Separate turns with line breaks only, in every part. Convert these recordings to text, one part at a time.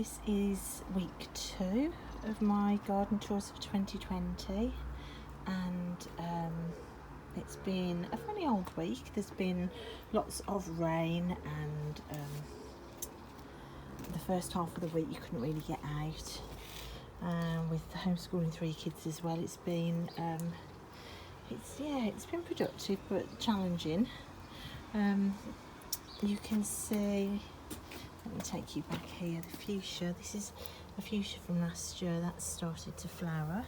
This is week 2 of my garden tours of 2020, and it's been a funny old week. There's been lots of rain, and the first half of the week you couldn't really get out. With homeschooling 3 kids as well, it's been it's been productive but challenging. You can see, let me take you back here, the fuchsia. This is a fuchsia from last year that's started to flower,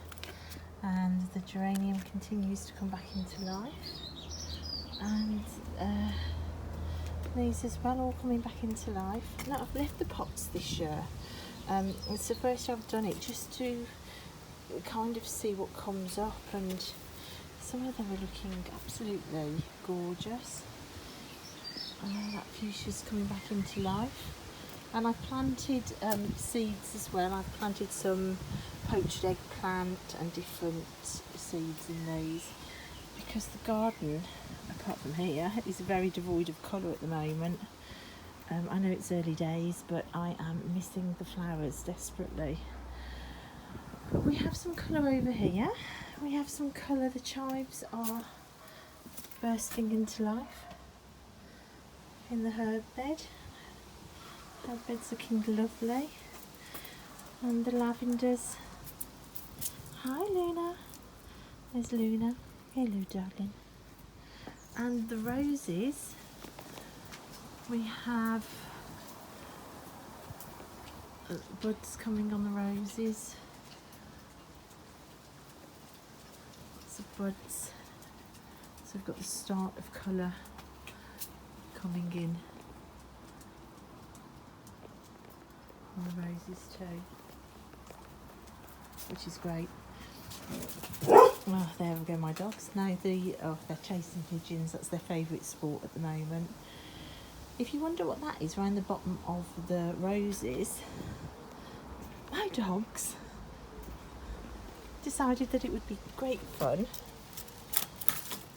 and the geranium continues to come back into life, and these as well, all coming back into life. Now, I've left the pots this year. It's the first year I've done it, just to kind of see what comes up, and some of them are looking absolutely gorgeous. That fuchsia's coming back into life, and I've planted seeds as well. I've planted some poached eggplant and different seeds in these, because the garden, apart from here, is very devoid of colour at the moment. I know it's early days, but I am missing the flowers desperately. But we have some colour over here. We have some colour. The chives are bursting into life in the herb bed. Herb bed's looking lovely. And the lavenders. Hi Luna. There's Luna. Hello darling. And the roses, we have buds coming on the roses. Lots of buds. So we've got the start of colour coming in on the roses too, which is great. Oh, there we go, my dogs. Now they're chasing pigeons. That's their favourite sport at the moment. If you wonder what that is around the bottom of the roses, my dogs decided that it would be great fun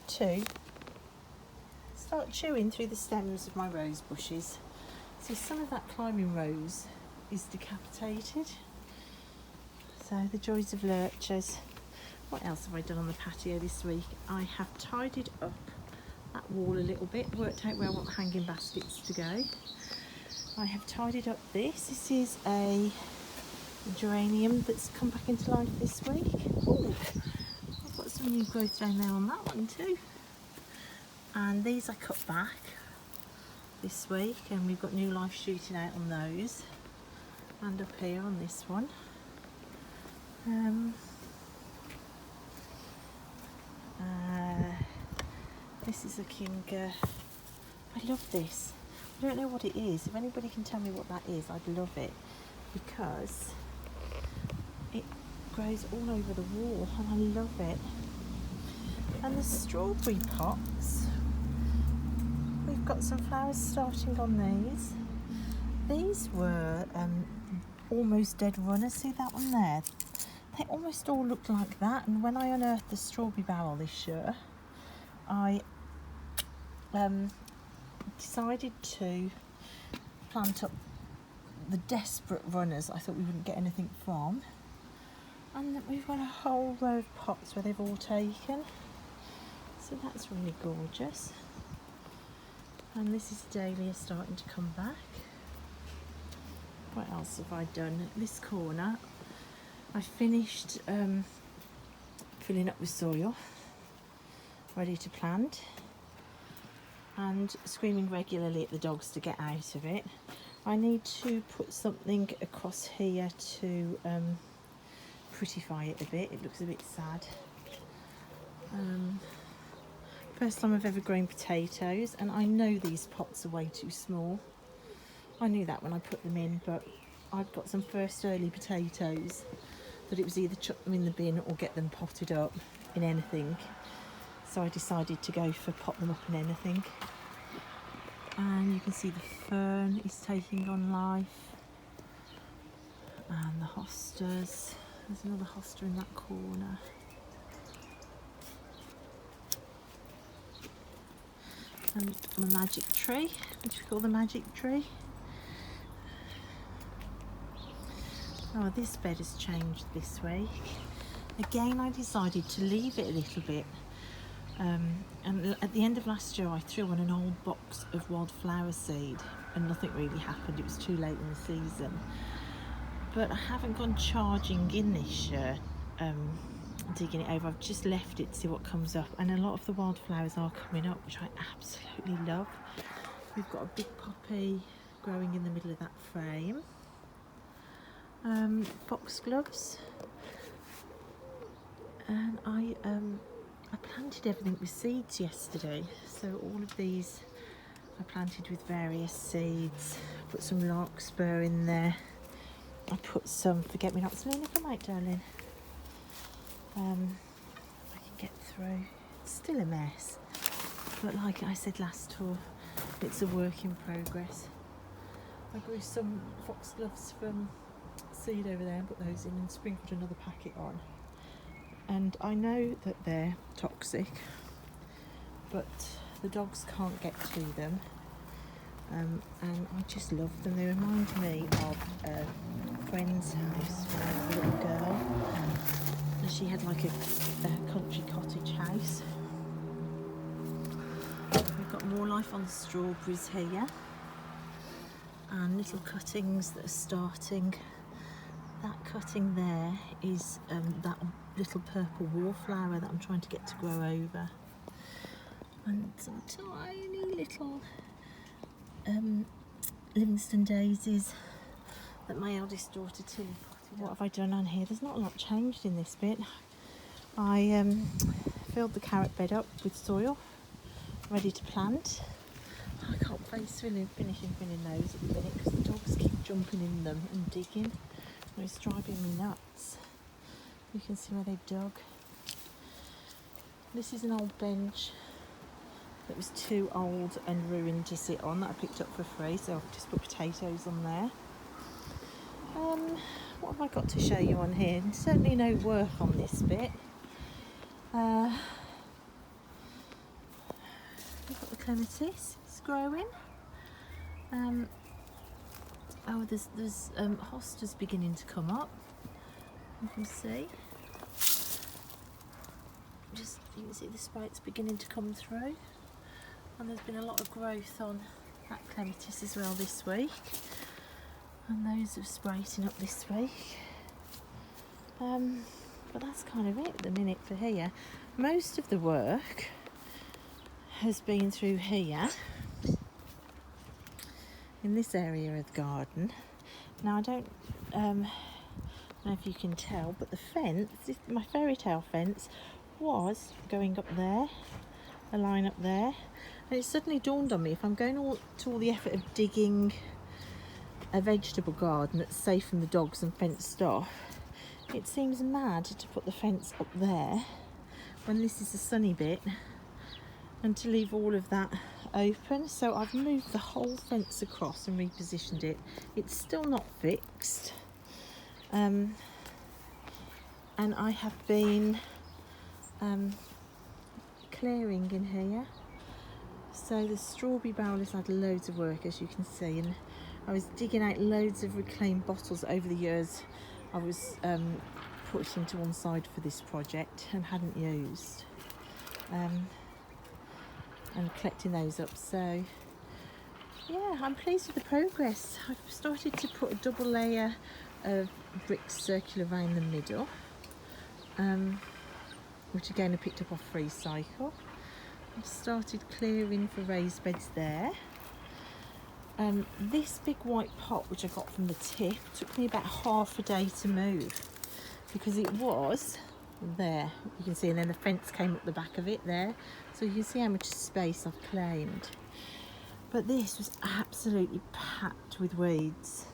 to start chewing through the stems of my rose bushes. So some of that climbing rose is decapitated. So the joys of lurchers. What else have I done on the patio this week? I have tidied up that wall a little bit, worked out where I want the hanging baskets to go. I have tidied up this. This is a geranium that's come back into life this week. Ooh, I've got some new growth down there on that one too. And these I cut back this week, and we've got new life shooting out on those, and up here on this one. This is looking, I love this. I don't know what it is. If anybody can tell me what that is, I'd love it, because it grows all over the wall and I love it. And the strawberry pots, we've got some flowers starting on these. These were almost dead runners. See that one there? They almost all look like that. And when I unearthed the strawberry barrel this year, I decided to plant up the desperate runners I thought we wouldn't get anything from. And we've got a whole row of pots where they've all taken. So that's really gorgeous. And this is dahlia starting to come back. What else have I done? This corner, I finished filling up with soil, ready to plant, and screaming regularly at the dogs to get out of it. I need to put something across here to prettify it a bit. It looks a bit sad. First time I've ever grown potatoes, and I know these pots are way too small. I knew that when I put them in, but I've got some first early potatoes that it was either chuck them in the bin or get them potted up in anything. So I decided to go for pot them up in anything. And you can see the fern is taking on life. And the hostas. There's another hosta in that corner. And my magic tree, which we call the magic tree. Oh, this bed has changed this week. Again, I decided to leave it a little bit. And at the end of last year, I threw on an old box of wildflower seed and nothing really happened. It was too late in the season. But I haven't gone charging in this year, digging it over. I've just left it to see what comes up. And a lot of the wildflowers are coming up, which I absolutely love. We've got a big poppy growing in the middle of that frame. Foxgloves. And I planted everything with seeds yesterday, so all of these I planted with various seeds. Put some larkspur in there. I put some forget-me-nots. Lena, come out, darling. I can get through. It's still a mess, but like I said last tour, it's a work in progress. I grew some foxgloves from seed over there and put those in and sprinkled another packet on. And I know that they're toxic, but the dogs can't get to them, and I just love them. They remind me of a friend's house when I was a little girl, and she had like a country cottage house. We've got more life on the strawberries here, and little cuttings that are starting. That cutting there is that little purple wallflower that I'm trying to get to grow over, and some tiny little Livingston daisies that my eldest daughter Tilly potted. What have I done on here? There's not a lot changed in this bit. I filled the carrot bed up with soil, ready to plant. I can't face finishing filling those at the minute because the dogs keep jumping in them and digging. It's driving me nuts. You can see where they dug. This is an old bench that was too old and ruined to sit on that I picked up for free, so I've just put potatoes on there. What have I got to show you on here? Certainly no work on this bit. We've got the clematis, it's growing. Oh, there's hostas beginning to come up. You can see. You can see the spikes beginning to come through, and there's been a lot of growth on that clematis as well this week, and those are sprouting up this week. But that's kind of it at the minute for here. Most of the work has been through here, in this area of the garden. Now I don't know if you can tell, but the fence, my fairy tale fence, was going up there, a line up there, and it suddenly dawned on me, if I'm going to all the effort of digging a vegetable garden that's safe from the dogs and fenced off, it seems mad to put the fence up there when this is a sunny bit and to leave all of that open. So I've moved the whole fence across and repositioned it. It's still not fixed, and I have been clearing in here. So the strawberry barrel has had loads of work, as you can see, and I was digging out loads of reclaimed bottles over the years I was putting to one side for this project and hadn't used, and collecting those up. So yeah, I'm pleased with the progress. I've started to put a double layer of bricks circular around the middle, which again I picked up off Free Cycle. I've started clearing for raised beds there. This big white pot, which I got from the tip, took me about half a day to move because it was there, you can see, and then the fence came up the back of it there, so you can see how much space I've claimed. But this was absolutely packed with weeds,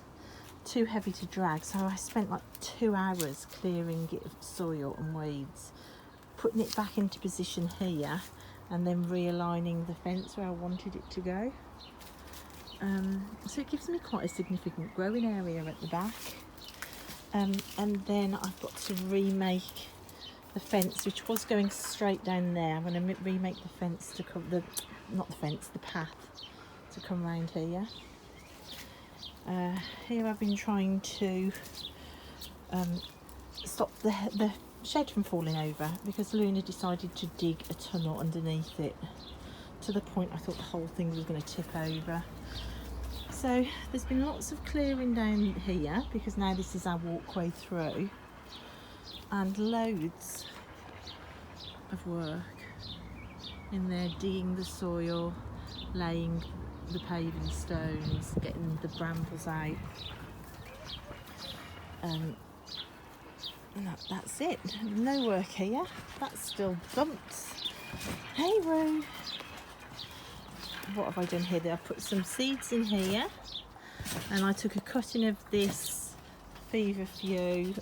too heavy to drag, so I spent like 2 hours clearing it of soil and weeds, putting it back into position here, and then realigning the fence where I wanted it to go. So it gives me quite a significant growing area at the back, and then I've got to remake the fence, which was going straight down there. I'm going to remake the fence to come, the path to come round here. Here I've been trying to stop the shed from falling over, because Luna decided to dig a tunnel underneath it to the point I thought the whole thing was going to tip over. So there's been lots of clearing down here, because now this is our walkway through, and loads of work in there, digging the soil, laying the paving stones, getting the brambles out. And that's it. No work here. That's still dumped. Hey Roo. What have I done here? I've put some seeds in here, and I took a cutting of this feverfew,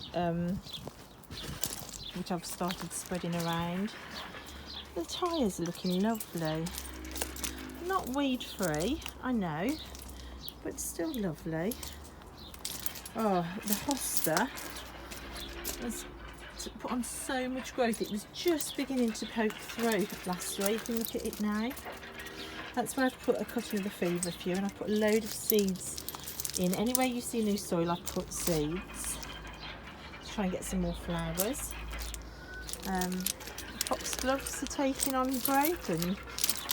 which I've started spreading around. The tyres are looking lovely. Not weed free, I know, but still lovely. Oh, the hosta has put on so much growth. It was just beginning to poke through last week, and look at it now. That's where I've put a cutting of the feverfew, and I've put a load of seeds in. Anywhere you see new soil, I put seeds to try and get some more flowers. Foxgloves are taking on growth, and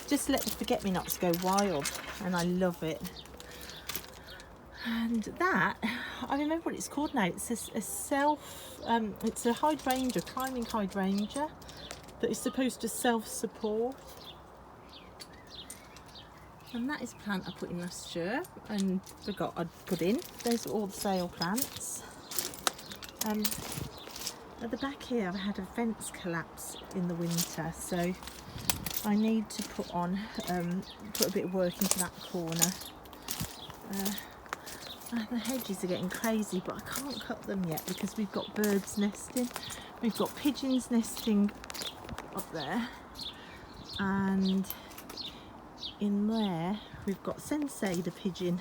just let the forget-me-nots go wild, and I love it. And that, I remember what it's called now. It's it's a hydrangea, climbing hydrangea, that is supposed to self-support. And that is a plant I put in last year and forgot I'd put in. Those are all the sale plants. At the back here I've had a fence collapse in the winter, so I need to put a bit of work into that corner. The hedges are getting crazy, but I can't cut them yet because we've got birds nesting. We've got pigeons nesting up there, and in there we've got Sensei the pigeon,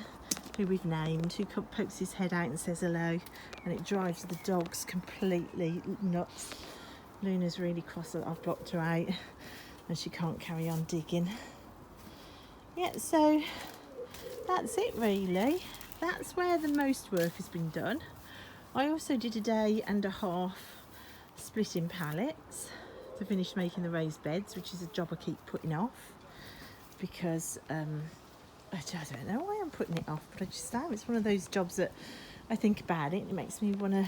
who we've named, who pokes his head out and says hello, and it drives the dogs completely nuts. Luna's really cross that I've blocked her out and she can't carry on digging. Yeah, so that's it really. That's where the most work has been done. I also did a day and a half splitting pallets to finish making the raised beds, which is a job I keep putting off, because I don't know why I'm putting it off, but I just am. It's one of those jobs that I think about it and it makes me want to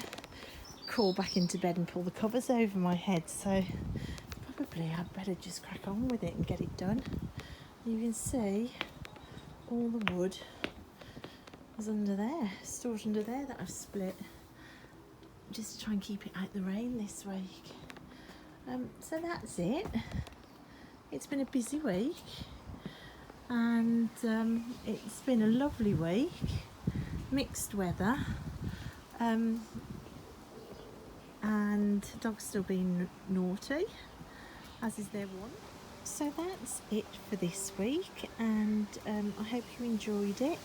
crawl back into bed and pull the covers over my head. So probably I'd better just crack on with it and get it done. You can see all the wood is under there, stored under there, that I've split, just to try and keep it out the rain this week. So that's it. It's been a busy week, and it's been a lovely week, mixed weather, and dog's still being naughty, as is their wont. So that's it for this week, and I hope you enjoyed it,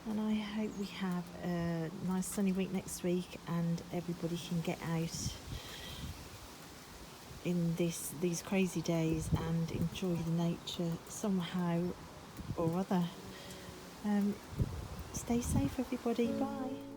and I hope we have a nice sunny week next week, and everybody can get out in these crazy days and enjoy the nature somehow or other. Stay safe everybody, bye.